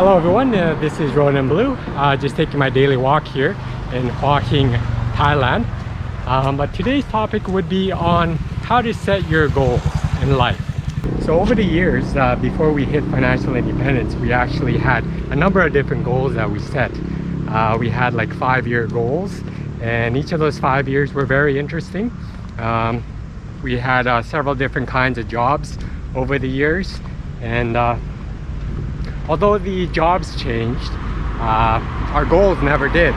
Hello everyone, this is Ronan Blue, just taking my daily walk here in Hua Hin, Thailand. But today's topic would be on how to set your goals in life. So over the years, before we hit financial independence, we actually had a number of different goals that we set. We had like 5-year goals, and each of those 5 years were very interesting. We had several different kinds of jobs over the years, and although the jobs changed, our goals never did.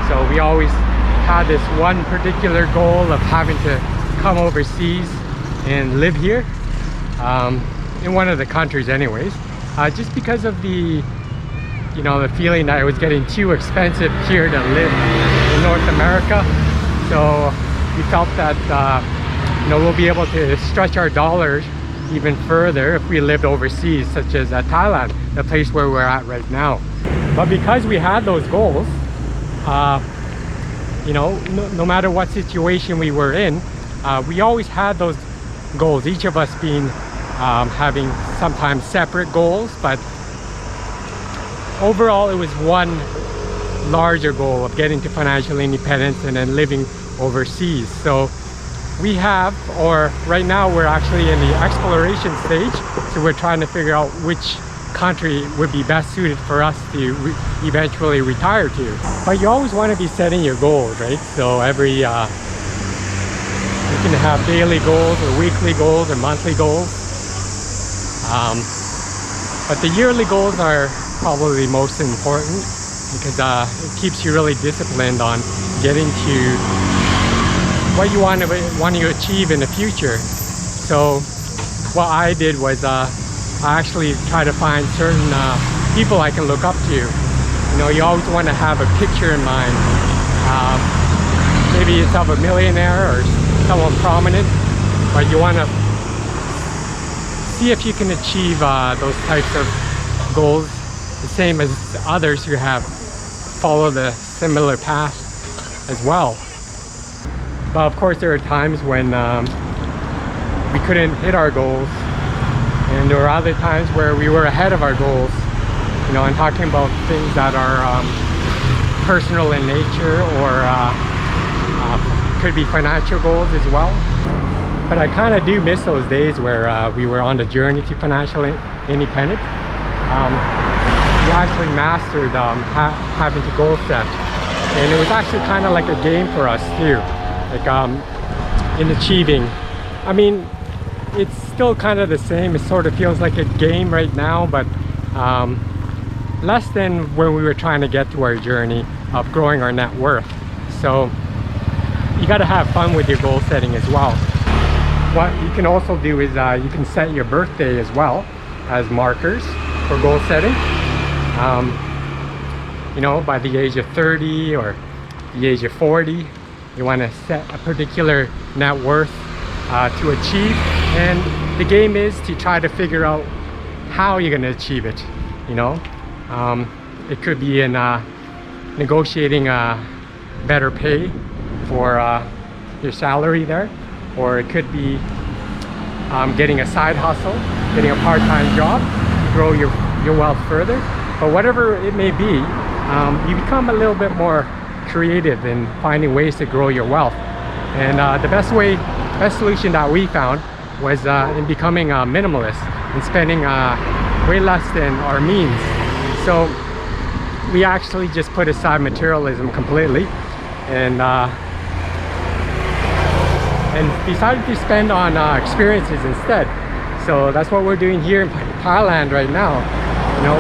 So we always had this one particular goal of having to come overseas and live here, in one of the countries anyways, just because of the feeling that it was getting too expensive here to live in North America. So we felt that we'll be able to stretch our dollars even further if we lived overseas, such as Thailand, the place where we're at right now. But because we had those goals, no matter what situation we were in, we always had those goals, each of us being having sometimes separate goals, but overall it was one larger goal of getting to financial independence and then living overseas. So we have, or right now we're actually in the exploration stage, so we're trying to figure out which country would be best suited for us to eventually retire to. But you always want to be setting your goals, right? So every you can have daily goals or weekly goals or monthly goals, but the yearly goals are probably most important because it keeps you really disciplined on getting to what you want to achieve in the future. So what I did was I actually try to find certain people I can look up to. You always want to have a picture in mind. Maybe it's of a millionaire or someone prominent, but you want to see if you can achieve those types of goals the same as others who have followed a similar path as well. But of course there are times when we couldn't hit our goals, and there were other times where we were ahead of our goals. I'm talking about things that are personal in nature, or could be financial goals as well. But I kind of do miss those days where we were on the journey to financial independence. We actually mastered having to goal set, and it was actually kind of like a game for us too. Like in achieving, I mean, it's still kind of the same. It sort of feels like a game right now, but less than when we were trying to get to our journey of growing our net worth. So you got to have fun with your goal setting as well. What you can also do is you can set your birthday as well as markers for goal setting. By the age of 30 or the age of 40, you want to set a particular net worth to achieve, and the game is to try to figure out how you're going to achieve it. It could be in negotiating better pay for your salary there, or it could be getting a side hustle, getting a part-time job to grow your wealth further. But whatever it may be, you become a little bit more creative in finding ways to grow your wealth. And the best solution that we found was in becoming a minimalist and spending way less than our means. So we actually just put aside materialism completely, and decided to spend on experiences instead. So that's what we're doing here in Thailand right now.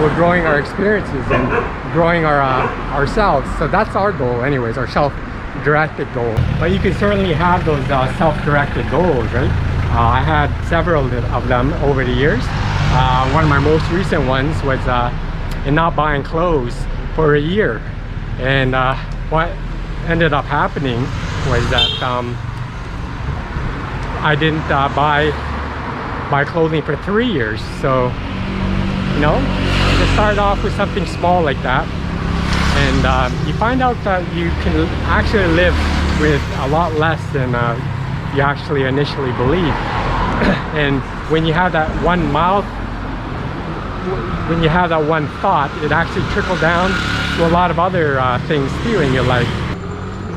We're growing our experiences and growing ourselves. So that's our goal anyways, our self-directed goal. But you can certainly have those self-directed goals, right? I had several of them over the years. One of my most recent ones was in not buying clothes for a year. And what ended up happening was that I didn't buy clothing for 3 years. So just start off with something small like that, and you find out that you can actually live with a lot less than you actually initially believed. And when you have that one when you have that one thought, it actually trickles down to a lot of other things too in your life.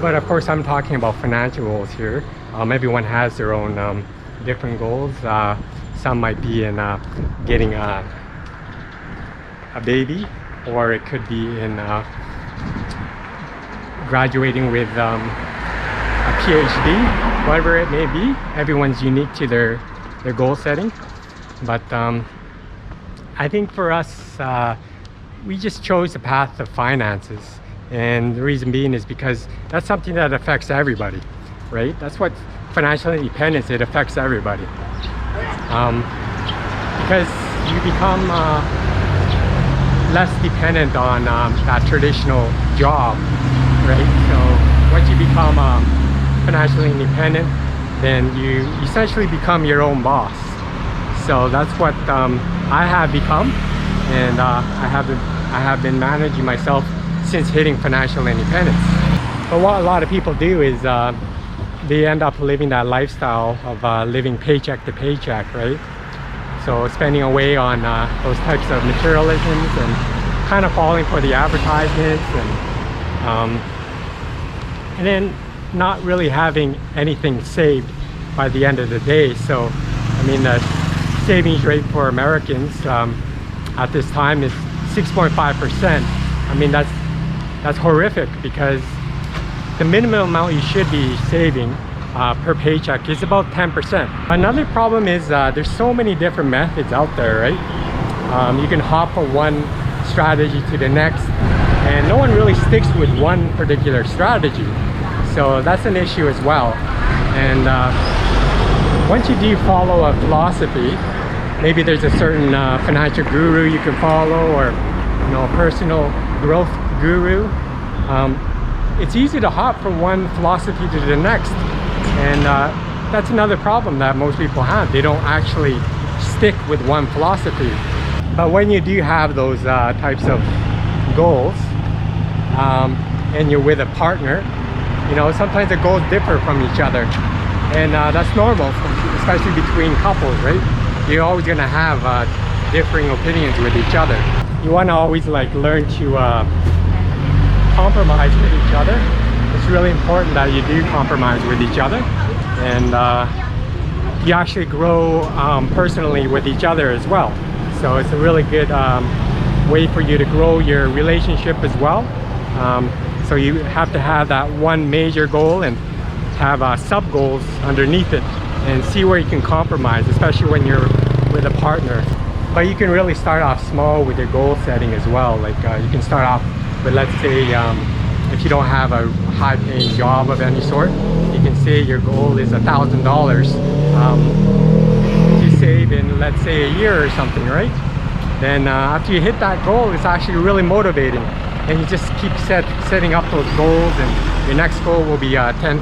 But of course, I'm talking about financial goals here. Everyone has their own different goals. Some might be in getting a baby, or it could be in graduating with a PhD, whatever it may be. Everyone's unique to their goal setting. But I think for us, we just chose the path of finances. And the reason being is because that's something that affects everybody, right? That's what financial independence, it affects everybody. Because you become less dependent on that traditional job, right? So once you become financially independent, then you essentially become your own boss. So that's what I have become, and I have been managing myself since hitting financial independence. But what a lot of people do is they end up living that lifestyle of living paycheck to paycheck, right? So spending away on those types of materialisms and kind of falling for the advertisements, and then not really having anything saved by the end of the day. So I mean, the savings rate for Americans at this time is 6.5%. I mean, that's horrific, because the minimum amount you should be saving per paycheck is about 10%. Another problem is there's so many different methods out there, right? You can hop from one strategy to the next, and no one really sticks with one particular strategy. So that's an issue as well. And once you do follow a philosophy, maybe there's a certain financial guru you can follow, or a personal growth guru. It's easy to hop from one philosophy to the next, and that's another problem that most people have. They don't actually stick with one philosophy. But when you do have those types of goals, and you're with a partner, sometimes the goals differ from each other, and that's normal, especially between couples, right? You're always going to have differing opinions with each other. You want to always learn to compromise with each other. It's really important that you do compromise with each other, and you actually grow personally with each other as well. So it's a really good way for you to grow your relationship as well. So you have to have that one major goal and have sub goals underneath it, and see where you can compromise, especially when you're with a partner. But you can really start off small with your goal setting as well. You can start off with, let's say, if you don't have a high-paying job of any sort, you can say your goal is $1,000 to save in, let's say, a year or something, right? Then after you hit that goal, it's actually really motivating, and you just keep setting up those goals, and your next goal will be $10,000.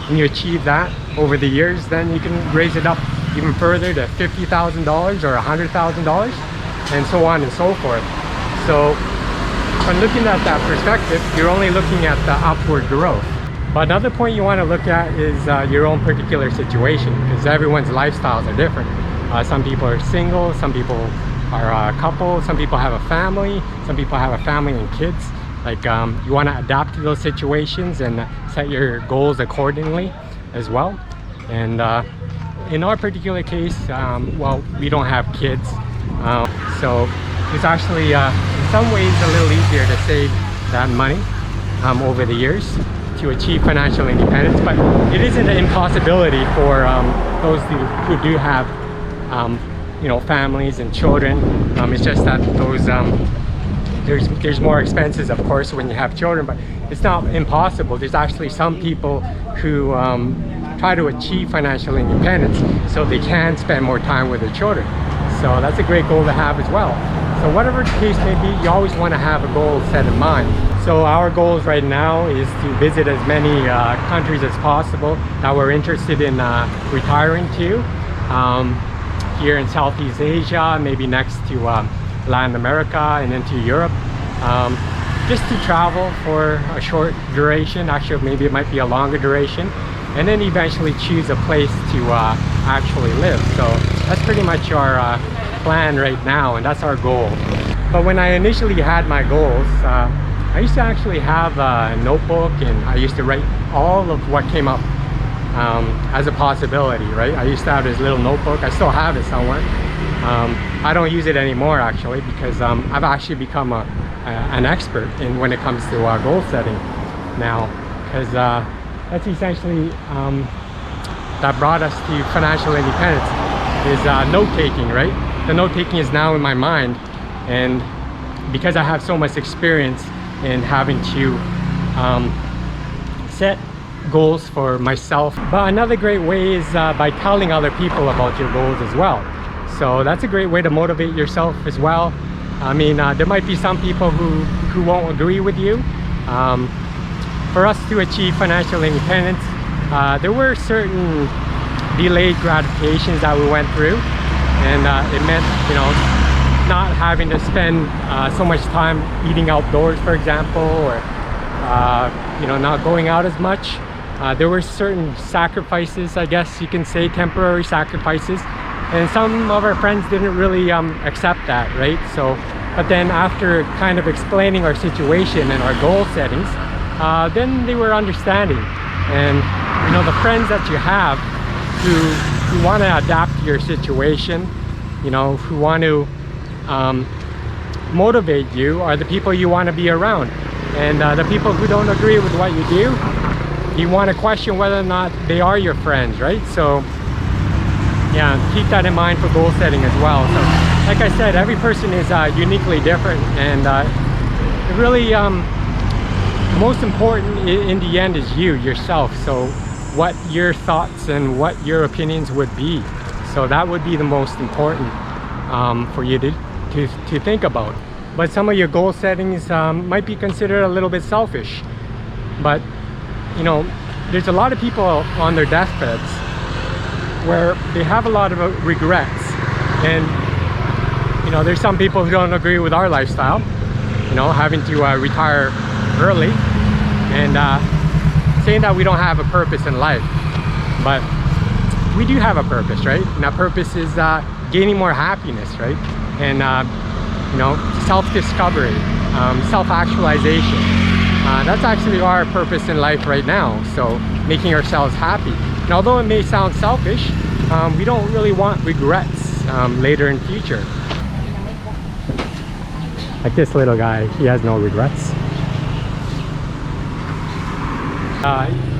When you achieve that over the years, then you can raise it up even further to $50,000 or $100,000, and so on and so forth. So when looking at that perspective, you're only looking at the upward growth. But another point you want to look at is your own particular situation, because everyone's lifestyles are different. Some people are single, some people are a couple, some people have a family, some people have a family and kids. You want to adapt to those situations and set your goals accordingly as well. And in our particular case, well, we don't have kids, so it's actually in some ways a little easier to save that money over the years to achieve financial independence. But it isn't an impossibility for those who do have families and children. It's just that those there's more expenses, of course, when you have children, but it's not impossible. There's actually some people who try to achieve financial independence so they can spend more time with their children. So that's a great goal to have as well. So whatever the case may be, you always want to have a goal set in mind. So our goals right now is to visit as many countries as possible that we're interested in retiring to. Here in Southeast Asia, maybe next to Latin America, and into Europe, just to travel for a short duration. Actually, maybe it might be a longer duration, and then eventually choose a place to actually live. So that's pretty much our plan right now, and that's our goal. But when I initially had my goals, I used to actually have a notebook, and I used to write all of what came up as a possibility, right? I used to have this little notebook. I still have it somewhere. I don't use it anymore actually, because I've actually become an expert in when it comes to goal setting now, because that's essentially that brought us to financial independence, is note-taking, right? The note-taking is now in my mind, and because I have so much experience in having to set goals for myself. But another great way is by telling other people about your goals as well. So that's a great way to motivate yourself as well. I mean, there might be some people who won't agree with you. For us to achieve financial independence, there were certain delayed gratifications that we went through, and it meant, you know, not having to spend so much time eating outdoors, for example, or you know, not going out as much. There were certain sacrifices, I guess you can say, temporary sacrifices, and some of our friends didn't really accept that, right? So, but then after kind of explaining our situation and our goal settings, then they were understanding. And you know, the friends that you have who want to adapt to your situation, you know, who want to motivate you, are the people you want to be around. And the people who don't agree with what you do, you want to question whether or not they are your friends, right? So yeah, keep that in mind for goal setting as well. So like I said, every person is uniquely different, and it really most important in the end is yourself. So what your thoughts and what your opinions would be. So that would be the most important for you to think about. But some of your goal settings might be considered a little bit selfish. But you know, there's a lot of people on their deathbeds where they have a lot of regrets, and you know, there's some people who don't agree with our lifestyle, you know, having to retire early, and saying that we don't have a purpose in life. But we do have a purpose, right? And that purpose is gaining more happiness, right? And you know, self-discovery, self-actualization. That's actually our purpose in life right now. So making ourselves happy. And although it may sound selfish, we don't really want regrets later in future. Like this little guy, he has no regrets.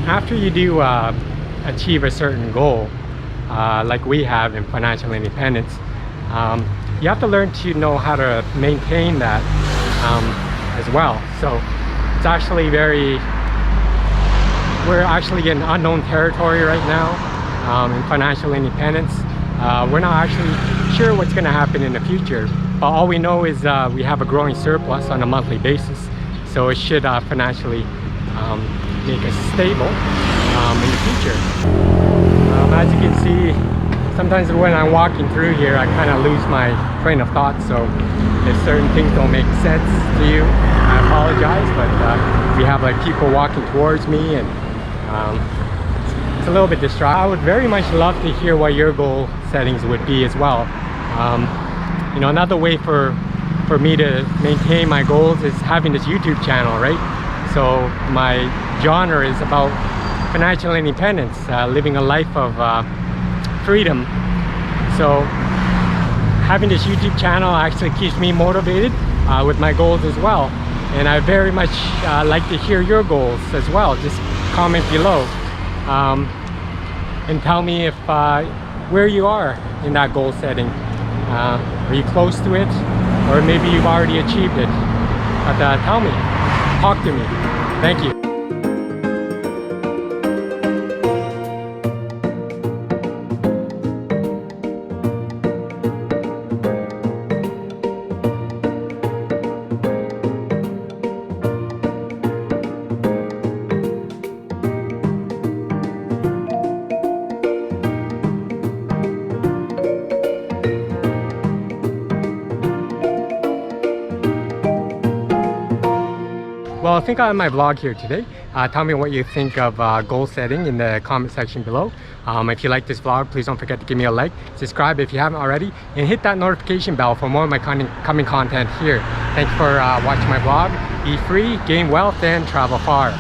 After you do achieve a certain goal, like we have in financial independence, you have to learn to know how to maintain that as well. So it's actually we're actually in unknown territory right now in financial independence. We're not actually sure what's going to happen in the future, but all we know is we have a growing surplus on a monthly basis, so it should financially make us stable in the future. As you can see, sometimes when I'm walking through here, I kind of lose my train of thought. So if certain things don't make sense to you, I apologize. But we have like people walking towards me, and it's a little bit distracting. I would very much love to hear what your goal settings would be as well. You know, another way for me to maintain my goals is having this YouTube channel, right? So my genre is about financial independence, living a life of freedom. So having this YouTube channel actually keeps me motivated with my goals as well. And I very much like to hear your goals as well. Just comment below and tell me if where you are in that goal setting. Are you close to it, or maybe you've already achieved it? But tell me, talk to me. Thank you. Well, I think I'll end my vlog here today. Tell me what you think of goal setting in the comment section below. If you like this vlog, please don't forget to give me a like, subscribe if you haven't already, and hit that notification bell for more of my coming content here. Thanks for watching my vlog. Be free, gain wealth, and travel far.